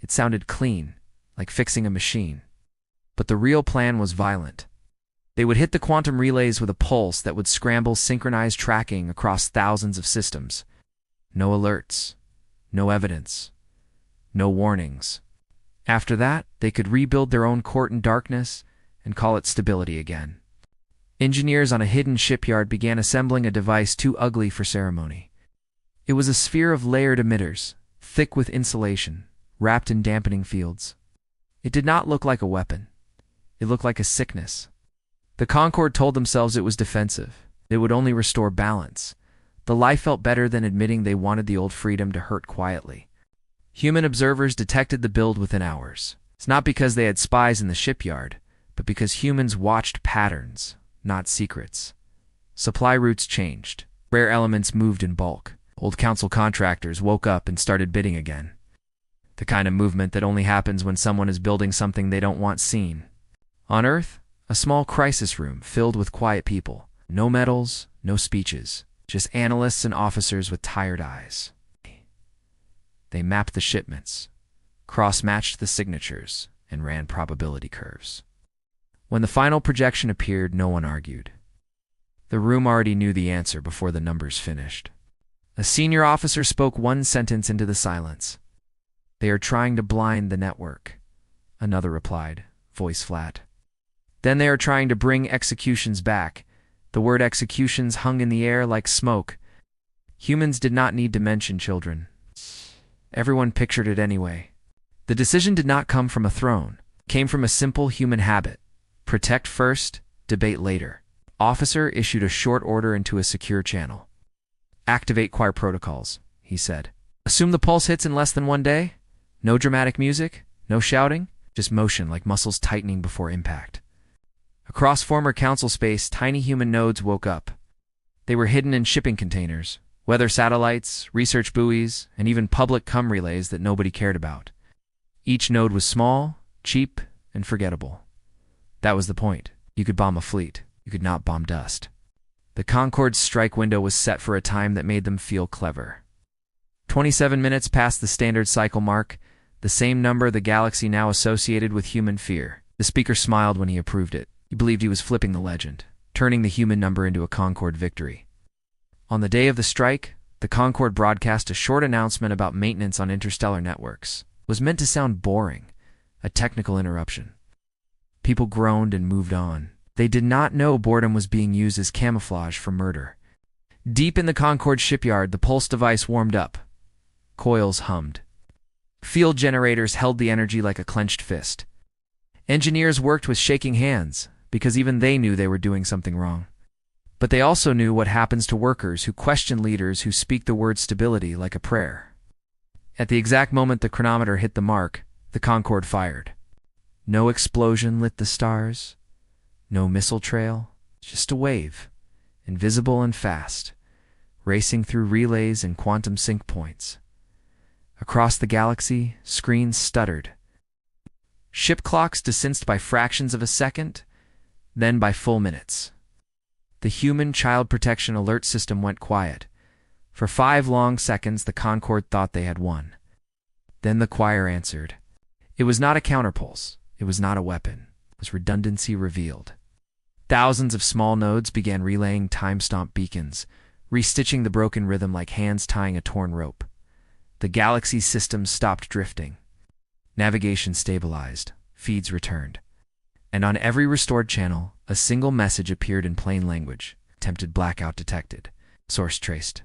It sounded clean, like fixing a machine. But the real plan was violent. They would hit the quantum relays with a pulse that would scramble synchronized tracking across thousands of systems. No alerts, no evidence, no warnings. After that, they could rebuild their own court in darkness and call it stability again. Engineers on a hidden shipyard began assembling a device too ugly for ceremony. It was a sphere of layered emitters, thick with insulation, wrapped in dampening fields. It did not look like a weapon. It looked like a sickness. The Concord told themselves it was defensive. It would only restore balance. The lie felt better than admitting they wanted the old freedom to hurt quietly. Human observers detected the build within hours. It's not because they had spies in the shipyard, but because humans watched patterns, not secrets. Supply routes changed. Rare elements moved in bulk. Old council contractors woke up and started bidding again. The kind of movement that only happens when someone is building something they don't want seen. On Earth, a small crisis room filled with quiet people. No medals, no speeches. Just analysts and officers with tired eyes. They mapped the shipments, cross-matched the signatures, and ran probability curves. When the final projection appeared, no one argued. The room already knew the answer before the numbers finished. A senior officer spoke one sentence into the silence. "They are trying to blind the network," another replied, voice flat. "Then they are trying to bring executions back." The word executions hung in the air like smoke. Humans did not need to mention children. Everyone pictured it anyway. The decision did not come from a throne. It came from a simple human habit. Protect first, debate later. Officer issued a short order into a secure channel. "Activate choir protocols," he said. "Assume the pulse hits in less than 1 day. No dramatic music, no shouting, just motion like muscles tightening before impact." Across former council space, tiny human nodes woke up. They were hidden in shipping containers, weather satellites, research buoys, and even public cum relays that nobody cared about. Each node was small, cheap, and forgettable. That was the point. You could bomb a fleet. You could not bomb dust. The Concord's strike window was set for a time that made them feel clever. 27 minutes past the standard cycle mark, the same number the galaxy now associated with human fear. The speaker smiled when he approved it. He believed he was flipping the legend, turning the human number into a Concord victory. On the day of the strike, the Concord broadcast a short announcement about maintenance on interstellar networks. It was meant to sound boring, a technical interruption. People groaned and moved on. They did not know boredom was being used as camouflage for murder. Deep in the Concord shipyard, the pulse device warmed up. Coils hummed. Field generators held the energy like a clenched fist. Engineers worked with shaking hands, because even they knew they were doing something wrong. But they also knew what happens to workers who question leaders who speak the word stability like a prayer. At the exact moment the chronometer hit the mark, the Concord fired. No explosion lit the stars. No missile trail. Just a wave, invisible and fast, racing through relays and quantum sync points. Across the galaxy, screens stuttered. Ship clocks desensed by fractions of a second, then by full minutes. The human child protection alert system went quiet. For 5 long seconds, the Concord thought they had won. Then the choir answered. It was not a counterpulse. It was not a weapon. It was redundancy revealed. Thousands of small nodes began relaying time-stomp beacons, restitching the broken rhythm like hands tying a torn rope. The galaxy's systems stopped drifting. Navigation stabilized, feeds returned. And on every restored channel, a single message appeared in plain language. Attempted blackout detected. Source traced.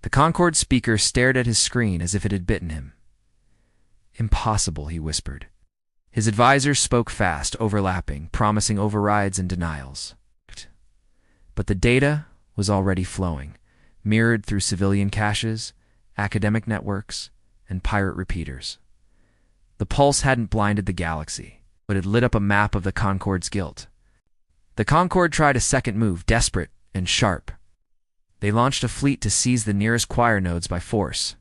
The Concord speaker stared at his screen as if it had bitten him. Impossible, he whispered. His advisors spoke fast, overlapping, promising overrides and denials. But the data was already flowing, mirrored through civilian caches, academic networks, and pirate repeaters. The pulse hadn't blinded the galaxy, but had lit up a map of the Concord's guilt. The Concord tried a second move, desperate and sharp. They launched a fleet to seize the nearest choir nodes by force.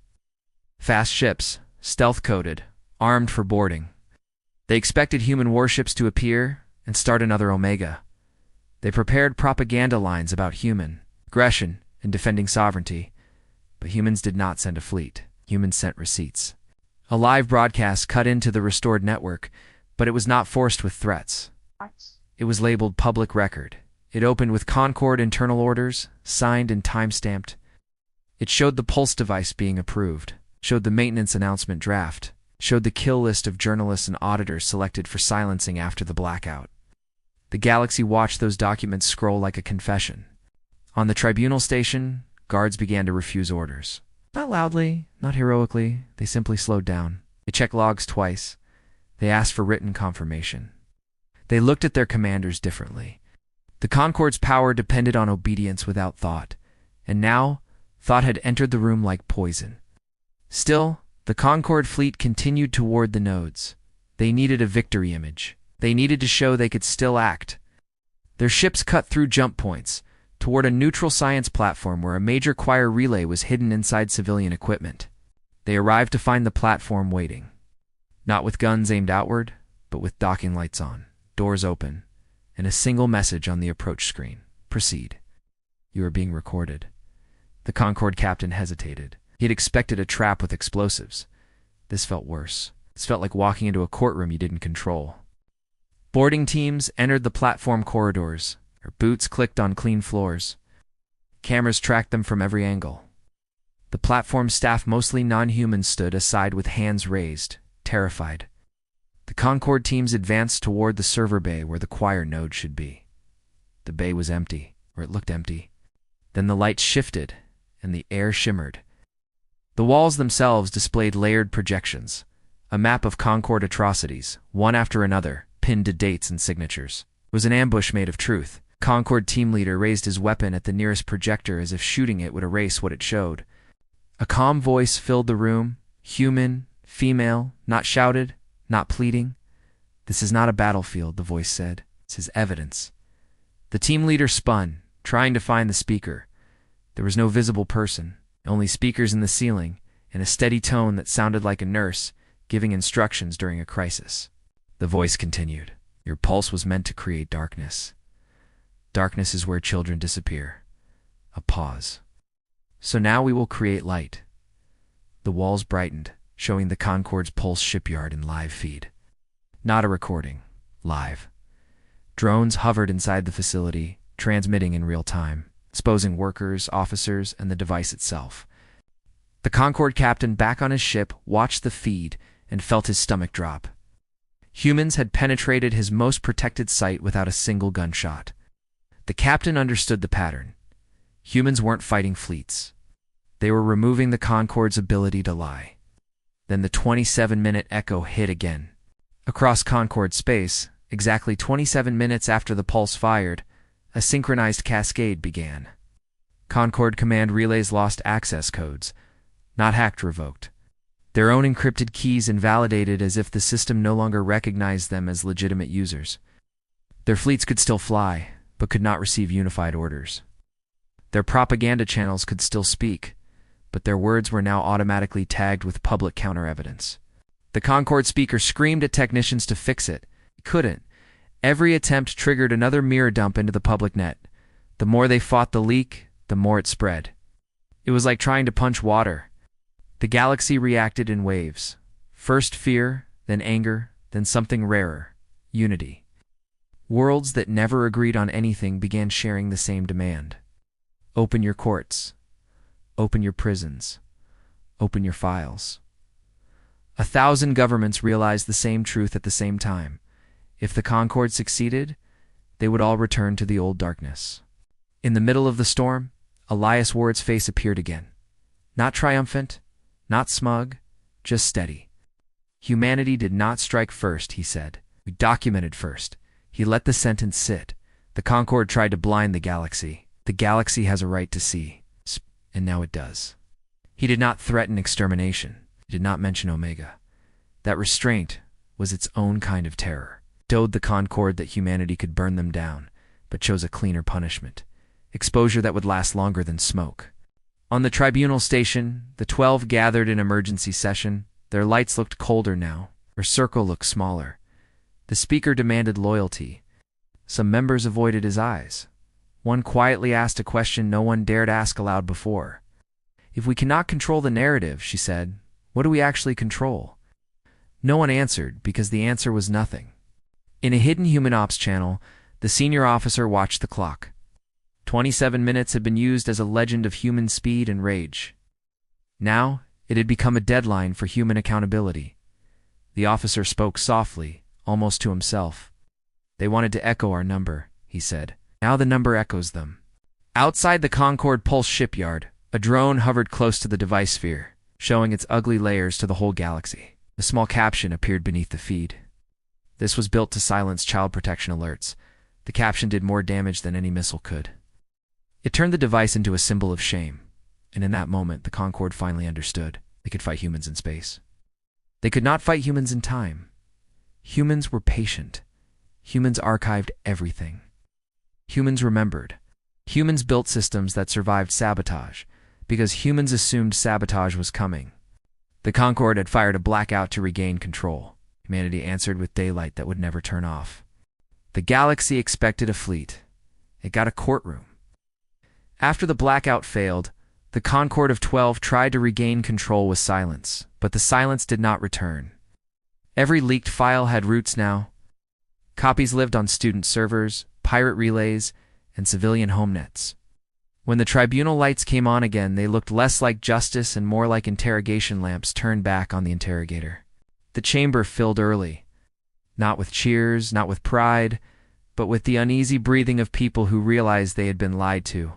Fast ships, stealth-coated, armed for boarding. They expected human warships to appear and start another Omega. They prepared propaganda lines about human aggression and defending sovereignty. But humans did not send a fleet. Humans sent receipts. A live broadcast cut into the restored network, but it was not forced with threats. It was labeled public record. It opened with Concord internal orders, signed and time-stamped. It showed the pulse device being approved, showed the maintenance announcement draft, showed the kill list of journalists and auditors selected for silencing after the blackout. The galaxy watched those documents scroll like a confession. On the tribunal station, guards began to refuse orders. Not loudly, not heroically, they simply slowed down. They checked logs twice. They asked for written confirmation. They looked at their commanders differently. The Concord's power depended on obedience without thought, and now thought had entered the room like poison. Still, the Concord fleet continued toward the nodes. They needed a victory image. They needed to show they could still act. Their ships cut through jump points, toward a neutral science platform where a major choir relay was hidden inside civilian equipment. They arrived to find the platform waiting. Not with guns aimed outward, but with docking lights on, doors open, and a single message on the approach screen. Proceed. You are being recorded. The Concord captain hesitated. He had expected a trap with explosives. This felt worse. This felt like walking into a courtroom you didn't control. Boarding teams entered the platform corridors. Their boots clicked on clean floors. Cameras tracked them from every angle. The platform staff, mostly non-humans, stood aside with hands raised, terrified. The Concord teams advanced toward the server bay where the choir node should be. The bay was empty, or it looked empty. Then the lights shifted, and the air shimmered. The walls themselves displayed layered projections, a map of Concord atrocities, one after another, pinned to dates and signatures. It was an ambush made of truth. Concord team leader raised his weapon at the nearest projector as if shooting it would erase what it showed. A calm voice filled the room, human, female, not shouted, not pleading. This is not a battlefield, the voice said. This is evidence. The team leader spun, trying to find the speaker. There was no visible person, only speakers in the ceiling, and a steady tone that sounded like a nurse giving instructions during a crisis. The voice continued. Your pulse was meant to create darkness. Darkness is where children disappear. A pause. So now we will create light. The walls brightened, showing the Concord's Pulse shipyard in live feed. Not a recording. Live. Drones hovered inside the facility, transmitting in real time, exposing workers, officers, and the device itself. The Concord captain, back on his ship, watched the feed and felt his stomach drop. Humans had penetrated his most protected site without a single gunshot. The captain understood the pattern. Humans weren't fighting fleets. They were removing the Concord's ability to lie. Then the 27-minute echo hit again. Across Concord space, exactly 27 minutes after the pulse fired, a synchronized cascade began. Concord command relays lost access codes, not hacked, revoked. Their own encrypted keys invalidated as if the system no longer recognized them as legitimate users. Their fleets could still fly, but could not receive unified orders. Their propaganda channels could still speak, but their words were now automatically tagged with public counter-evidence. The Concord speaker screamed at technicians to fix it. He couldn't. Every attempt triggered another mirror dump into the public net. The more they fought the leak, the more it spread. It was like trying to punch water. The galaxy reacted in waves. First fear, then anger, then something rarer, unity. Worlds that never agreed on anything began sharing the same demand. Open your courts. Open your prisons. Open your files. 1,000 governments realized the same truth at the same time. If the Concord succeeded, they would all return to the old darkness. In the middle of the storm, Elias Ward's face appeared again. Not triumphant, not smug, just steady. Humanity did not strike first, he said. We documented first. He let the sentence sit. The Concord tried to blind the galaxy. The galaxy has a right to see. And now it does. He did not threaten extermination. He did not mention Omega. That restraint was its own kind of terror. Showed the Concord that humanity could burn them down, but chose a cleaner punishment. Exposure that would last longer than smoke. On the tribunal station, the 12 gathered in emergency session. Their lights looked colder now. Their circle looked smaller. The speaker demanded loyalty. Some members avoided his eyes. One quietly asked a question no one dared ask aloud before. If we cannot control the narrative, she said, what do we actually control? No one answered because the answer was nothing. In a hidden human ops channel, the senior officer watched the clock. 27 minutes had been used as a legend of human speed and rage. Now, it had become a deadline for human accountability. The officer spoke softly, almost to himself. They wanted to echo our number, he said. Now the number echoes them. Outside the Concord Pulse shipyard, a drone hovered close to the device sphere, showing its ugly layers to the whole galaxy. A small caption appeared beneath the feed. This was built to silence child protection alerts. The caption did more damage than any missile could. It turned the device into a symbol of shame, and in that moment the Concord finally understood they could fight humans in space. They could not fight humans in time. Humans were patient. Humans archived everything. Humans remembered. Humans built systems that survived sabotage, because humans assumed sabotage was coming. The Concord had fired a blackout to regain control. Humanity answered with daylight that would never turn off. The galaxy expected a fleet. It got a courtroom. After the blackout failed, the Concord of 12 tried to regain control with silence, but the silence did not return. Every leaked file had roots now. Copies lived on student servers, pirate relays, and civilian homenets. When the tribunal lights came on again, they looked less like justice and more like interrogation lamps turned back on the interrogator. The chamber filled early, not with cheers, not with pride, but with the uneasy breathing of people who realized they had been lied to.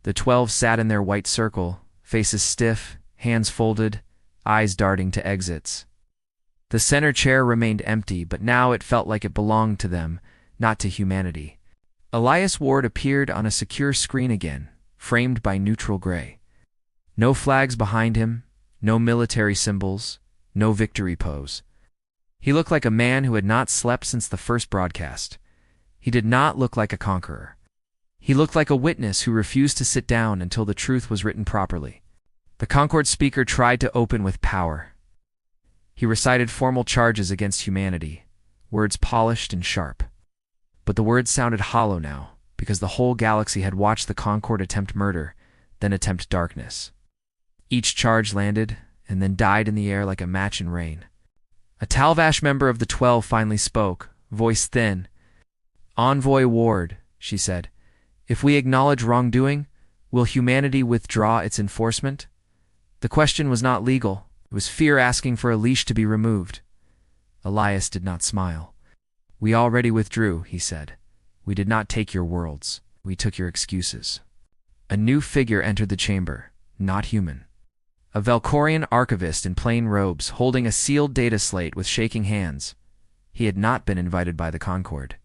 The 12 sat in their white circle, faces stiff, hands folded, eyes darting to exits. The center chair remained empty, but now it felt like it belonged to them, not to humanity. Elias Ward appeared on a secure screen again, framed by neutral gray. No flags behind him, no military symbols, no victory pose. He looked like a man who had not slept since the first broadcast. He did not look like a conqueror. He looked like a witness who refused to sit down until the truth was written properly. The Concord speaker tried to open with power. He recited formal charges against humanity, words polished and sharp. But the words sounded hollow now, because the whole galaxy had watched the Concord attempt murder, then attempt darkness. Each charge landed, and then died in the air like a match in rain. A Talvash member of the 12 finally spoke, voice thin. Envoy Ward, she said, if we acknowledge wrongdoing, will humanity withdraw its enforcement? The question was not legal. It was fear asking for a leash to be removed. Elias did not smile. We already withdrew, he said. We did not take your worlds. We took your excuses. A new figure entered the chamber, not human. A Vel'Korian archivist in plain robes, holding a sealed data slate with shaking hands. He had not been invited by the Concord.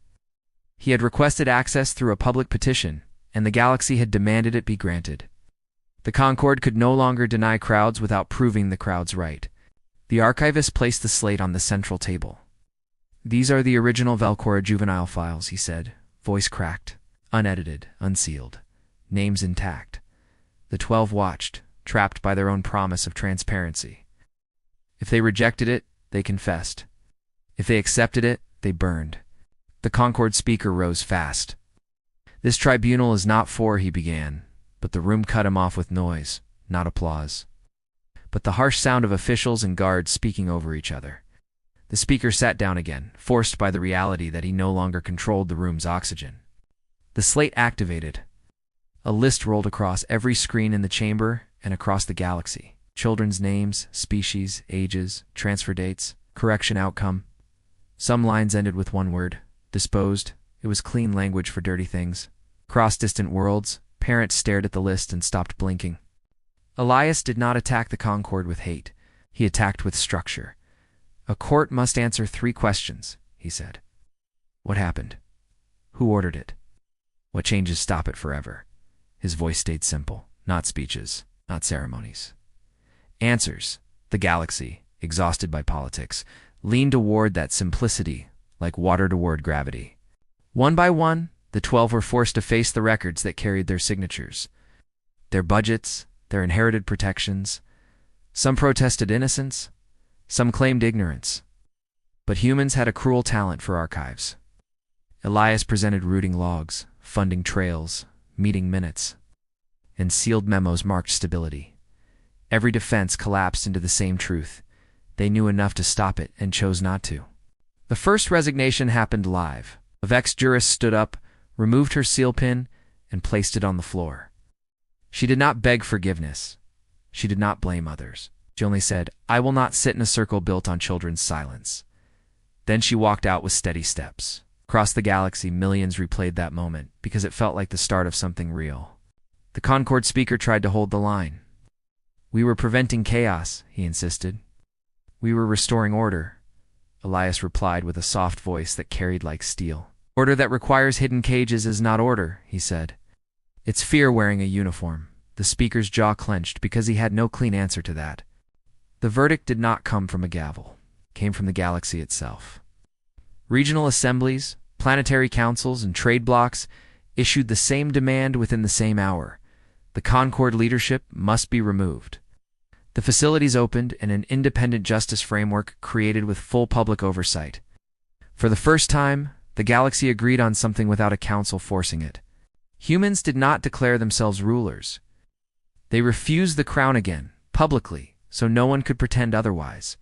He had requested access through a public petition, and the galaxy had demanded it be granted. The Concord could no longer deny crowds without proving the crowd's right. The archivist placed the slate on the central table. These are the original Vel'Kora juvenile files, he said, voice cracked, unedited, unsealed, names intact. The 12 watched, trapped by their own promise of transparency. If they rejected it, they confessed. If they accepted it, they burned. The Concord speaker rose fast. This tribunal is not for, he began, but the room cut him off with noise, not applause, but the harsh sound of officials and guards speaking over each other. The speaker sat down again, forced by the reality that he no longer controlled the room's oxygen. The slate activated. A list rolled across every screen in the chamber, and across the galaxy. Children's names, species, ages, transfer dates, correction outcome. Some lines ended with one word, disposed. It was clean language for dirty things. Across distant worlds, parents stared at the list and stopped blinking. Elias did not attack the Concord with hate. He attacked with structure. A court must answer 3 questions, he said. What happened? Who ordered it? What changes stop it forever? His voice stayed simple. Not speeches, not ceremonies. Answers. The galaxy, exhausted by politics, leaned toward that simplicity, like water toward gravity. One by one, the 12 were forced to face the records that carried their signatures. Their budgets, their inherited protections. Some protested innocence, some claimed ignorance. But humans had a cruel talent for archives. Elias presented routing logs, funding trails, meeting minutes, and sealed memos marked stability. Every defense collapsed into the same truth. They knew enough to stop it and chose not to. The first resignation happened live. A vexed jurist stood up, removed her seal pin, and placed it on the floor. She did not beg forgiveness. She did not blame others. She only said, "I will not sit in a circle built on children's silence." Then she walked out with steady steps. Across the galaxy, millions replayed that moment because it felt like the start of something real. The Concord speaker tried to hold the line. "We were preventing chaos," he insisted. "We were restoring order," Elias replied with a soft voice that carried like steel. "Order that requires hidden cages is not order," he said. "It's fear wearing a uniform." The speaker's jaw clenched because he had no clean answer to that. The verdict did not come from a gavel. It came from the galaxy itself. Regional assemblies, planetary councils, and trade blocs issued the same demand within the same hour. The Concord leadership must be removed. The facilities opened and an independent justice framework created with full public oversight. For the first time, the galaxy agreed on something without a council forcing it. Humans did not declare themselves rulers. They refused the crown again, publicly, so no one could pretend otherwise.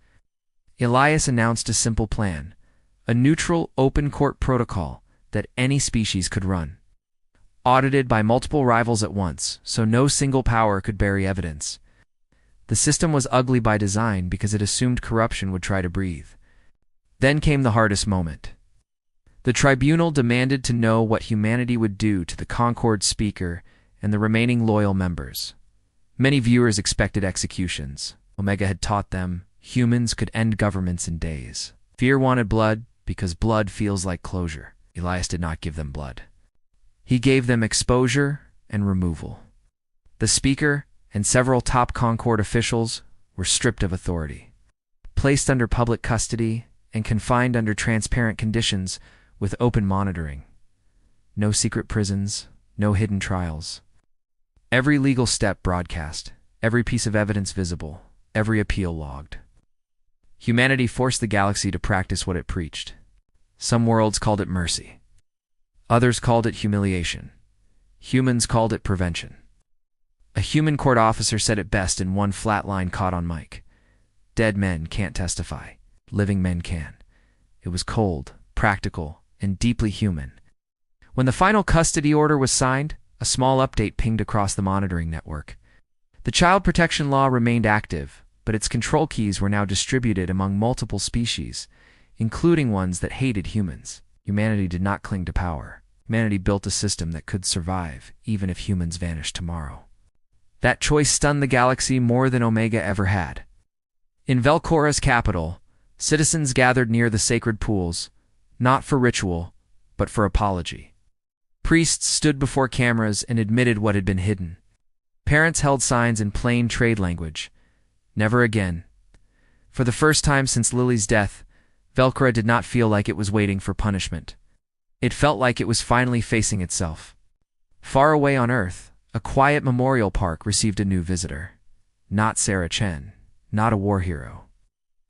Elias announced a simple plan, a neutral, open court protocol that any species could run. Audited by multiple rivals at once, so no single power could bury evidence. The system was ugly by design because it assumed corruption would try to breathe. Then came the hardest moment. The tribunal demanded to know what humanity would do to the Concord speaker and the remaining loyal members. Many viewers expected executions. Omega had taught them humans could end governments in days. Fear wanted blood because blood feels like closure. Elias did not give them blood. He gave them exposure and removal. The speaker and several top Concord officials were stripped of authority, placed under public custody, and confined under transparent conditions with open monitoring. No secret prisons, no hidden trials. Every legal step broadcast, every piece of evidence visible, every appeal logged. Humanity forced the galaxy to practice what it preached. Some worlds called it mercy. Others called it humiliation. Humans called it prevention. A human court officer said it best in one flat line caught on mic. "Dead men can't testify. Living men can." It was cold, practical, and deeply human. When the final custody order was signed, a small update pinged across the monitoring network. The child protection law remained active, but its control keys were now distributed among multiple species, including ones that hated humans. Humanity did not cling to power. Humanity built a system that could survive, even if humans vanished tomorrow. That choice stunned the galaxy more than Omega ever had. In Vel'Kora's capital, citizens gathered near the sacred pools, not for ritual, but for apology. Priests stood before cameras and admitted what had been hidden. Parents held signs in plain trade language. Never again. For the first time since Lily's death, Vel'Kora did not feel like it was waiting for punishment. It felt like it was finally facing itself. Far away on Earth, a quiet memorial park received a new visitor. Not Sarah Chen, not a war hero.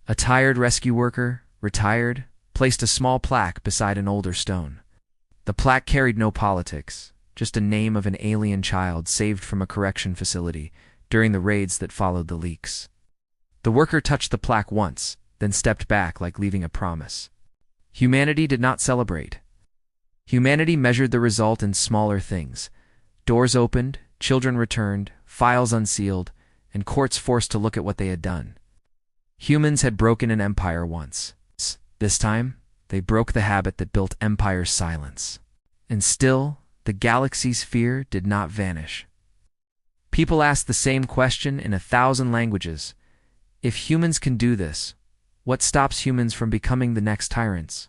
A tired rescue worker, retired, placed a small plaque beside an older stone. The plaque carried no politics, just a name of an alien child saved from a correction facility during the raids that followed the leaks. The worker touched the plaque once, then stepped back like leaving a promise. Humanity did not celebrate. Humanity measured the result in smaller things. Doors opened, children returned, files unsealed, and courts forced to look at what they had done. Humans had broken an empire once. This time, they broke the habit that built empire's silence. And still, the galaxy's fear did not vanish. People asked the same question in 1,000 languages. If humans can do this, what stops humans from becoming the next tyrants?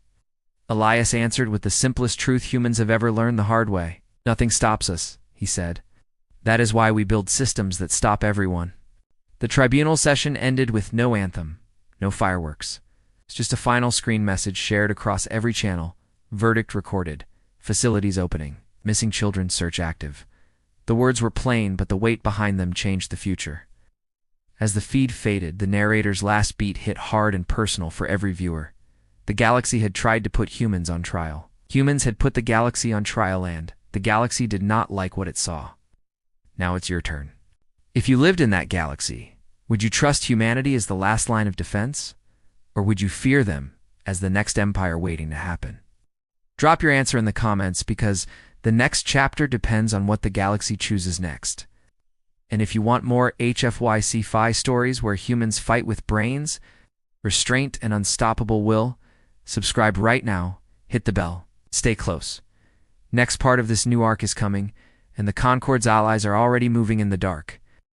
Elias answered with the simplest truth humans have ever learned the hard way. Nothing stops us, he said. That is why we build systems that stop everyone. The tribunal session ended with no anthem, no fireworks. It's just a final screen message shared across every channel. Verdict recorded. Facilities opening. Missing children search active. The words were plain, but the weight behind them changed the future. As the feed faded, the narrator's last beat hit hard and personal for every viewer. The galaxy had tried to put humans on trial. Humans had put the galaxy on trial, and the galaxy did not like what it saw. Now it's your turn. If you lived in that galaxy, would you trust humanity as the last line of defense? Or would you fear them as the next empire waiting to happen? Drop your answer in the comments, because the next chapter depends on what the galaxy chooses next. And if you want more HFY Sci-Fi stories where humans fight with brains, restraint, and unstoppable will, subscribe right now, hit the bell, stay close. Next part of this new arc is coming, and the Concord's allies are already moving in the dark.